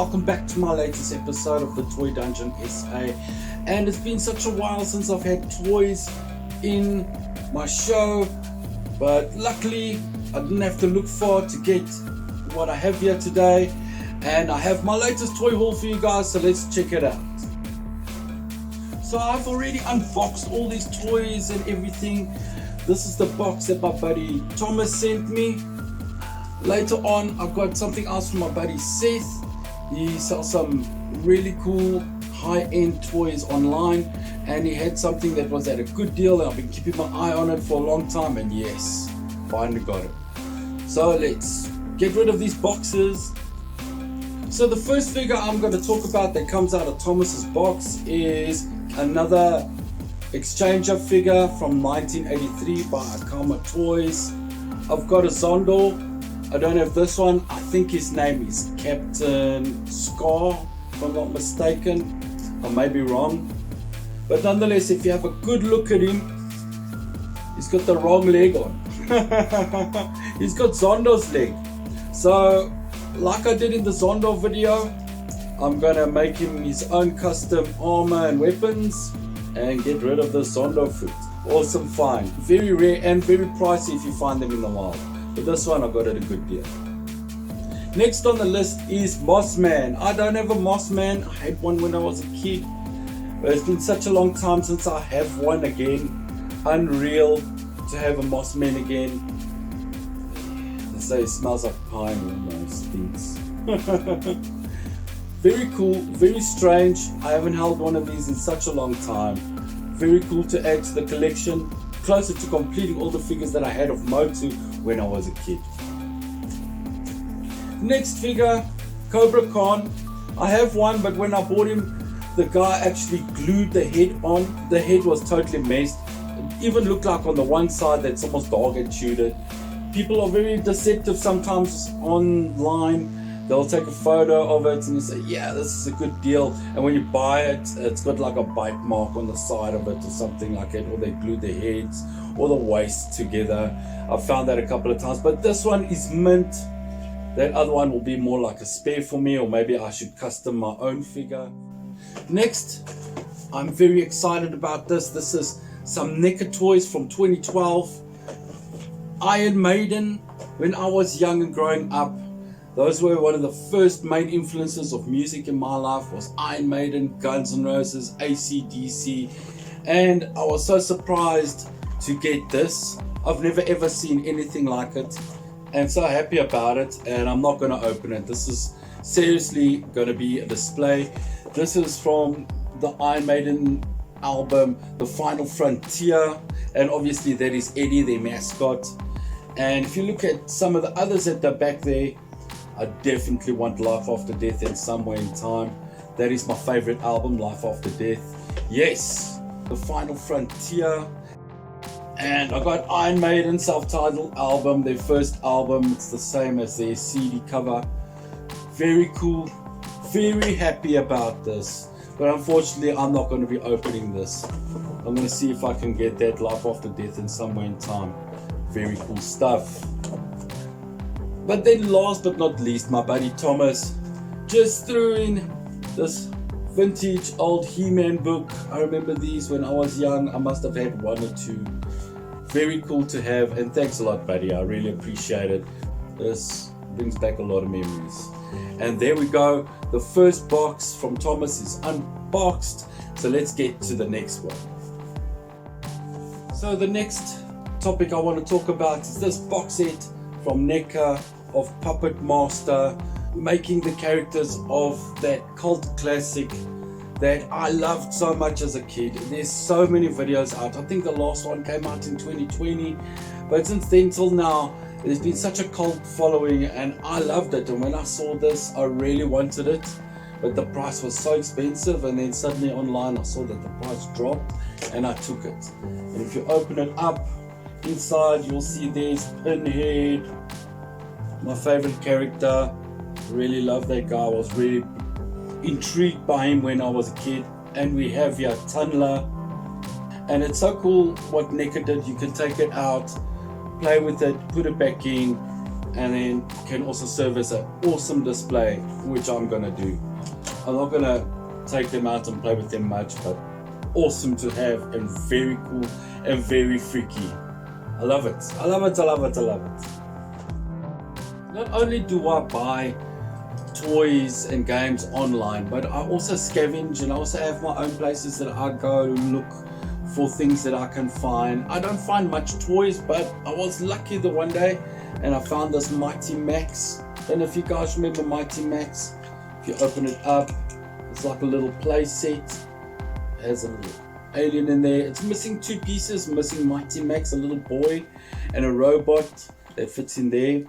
welcome back to my latest episode of the Toy Dungeon SA. And it's been such a while since I've had toys in my show, but luckily I didn't have to look far to get what I have here today, and I have my latest toy haul for you guys, so let's check it out. So I've already unboxed all these toys and everything. This is the box that my buddy Thomas sent me. Later on, I've got something else from my buddy Seth. He sells some really cool high-end toys online, and he had something that was at a good deal, and I've been keeping my eye on it for a long time, and yes, finally got it. So let's get rid of these boxes. So the first figure I'm going to talk about that comes out of Thomas's box is another exchanger figure from 1983 by Akama Toys. I've got a Zondor. I don't have this one. I think his name is Captain Scar, if I'm not mistaken. I may be wrong. But nonetheless, if you have a good look at him, he's got the wrong leg on. He's got Zondor's leg. So, like I did in the Zondor video, I'm going to make him his own custom armor and weapons and get rid of the Zondor foot. Awesome find. Very rare and very pricey if you find them in the wild. But this one I got at a good deal. Next on the list is Mossman. I don't have a Mossman. I had one when I was a kid, but it's been such a long time since I have one again. Unreal to have a Mossman again. They say it smells like pine and stinks. Very cool, very strange. I haven't held one of these in such a long time. Very cool to add to the collection. Closer to completing all the figures that I had of Motu when I was a kid. Next figure, Cobra Khan. I have one, but when I bought him, the guy actually glued the head on. The head was totally messed. It even looked like on the one side that's almost dog had chewed it. People are very deceptive sometimes online. They'll take a photo of it and you say, yeah, this is a good deal. And when you buy it, it's got like a bite mark on the side of it or something like it, or they glued the heads or the waist together. I've found that a couple of times, but this one is mint. That other one will be more like a spare for me, or maybe I should custom my own figure. Next, I'm very excited about this. This is some Neca toys from 2012. Iron Maiden. When I was young and growing up, those were one of the first main influences of music in my life. Was Iron Maiden, Guns N' Roses, AC/DC, and I was so surprised to get this. I've never ever seen anything like it, and so happy about it, and I'm not going to open it. This is seriously going to be a display. This is from the Iron Maiden album, The Final Frontier, and obviously that is Eddie, their mascot. And if you look at some of the others at the back there, I definitely want Life After Death and Somewhere in Time. That is my favorite album, Life After Death. Yes, The Final Frontier. And I got Iron Maiden self-titled album, their first album. It's the same as their CD cover. Very cool. Very happy about this. But unfortunately, I'm not going to be opening this. I'm going to see if I can get that Life After Death and Somewhere in Time. Very cool stuff. But then last but not least, my buddy Thomas just threw in this vintage old He-Man book. I remember these when I was young. I must have had one or two. Very cool to have, and thanks a lot, buddy. I really appreciate it. This brings back a lot of memories. And there we go. The first box from Thomas is unboxed. So let's get to the next one. So the next topic I want to talk about is this box set from Neca of Puppet Master, making the characters of that cult classic that I loved so much as a kid. There's so many videos out. I think the last one came out in 2020, but since then till now, there's been such a cult following, and I loved it. And when I saw this, I really wanted it, but the price was so expensive, and then suddenly online I saw that the price dropped, and I took it. And if you open it up, inside you'll see there's Pinhead, my favorite character. Really love that guy. I was really intrigued by him when I was a kid. And we have here Tunla, and it's so cool what Neca did. You can take it out, play with it, put it back in, and then can also serve as an awesome display, which I'm gonna do. I'm not gonna take them out and play with them much, but awesome to have and very cool and very freaky. I love it. I love it. I love it. I love it. Not only do I buy toys and games online, but I also scavenge, and I also have my own places that I go look for things that I can find. I don't find much toys, but I was lucky the one day and I found this Mighty Max. Don't know if you guys remember Mighty Max. If you open it up, it's like a little play set. It has a little alien in there. It's missing two pieces, missing Mighty Max, a little boy and a robot that fits in there.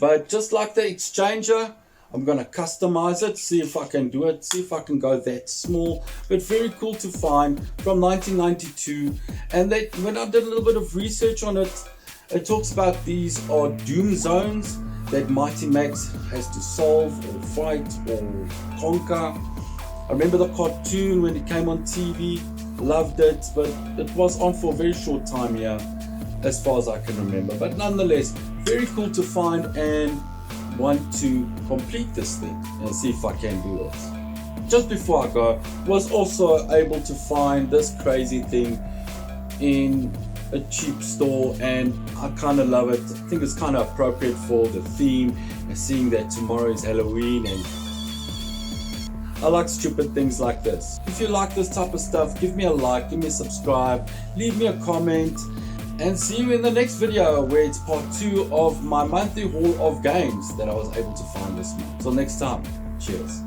But just like the Exchanger, I'm gonna customize it, see if I can do it, see if I can go that small, but very cool to find from 1992. And that when I did a little bit of research on it, it talks about these are doom zones that Mighty Max has to solve or fight or conquer. I remember the cartoon when it came on TV, loved it, but it was on for a very short time here, as far as I can remember. But nonetheless, very cool to find and want to complete this thing and see if I can do it. Just before I go, was also able to find this crazy thing in a cheap store, and I kind of love it. I think it's kind of appropriate for the theme and seeing that tomorrow is Halloween, and I like stupid things like this. If you like this type of stuff, give me a like, give me a subscribe, leave me a comment, and see you in the next video where it's part 2 of my monthly haul of games that I was able to find this month. Till next time, cheers.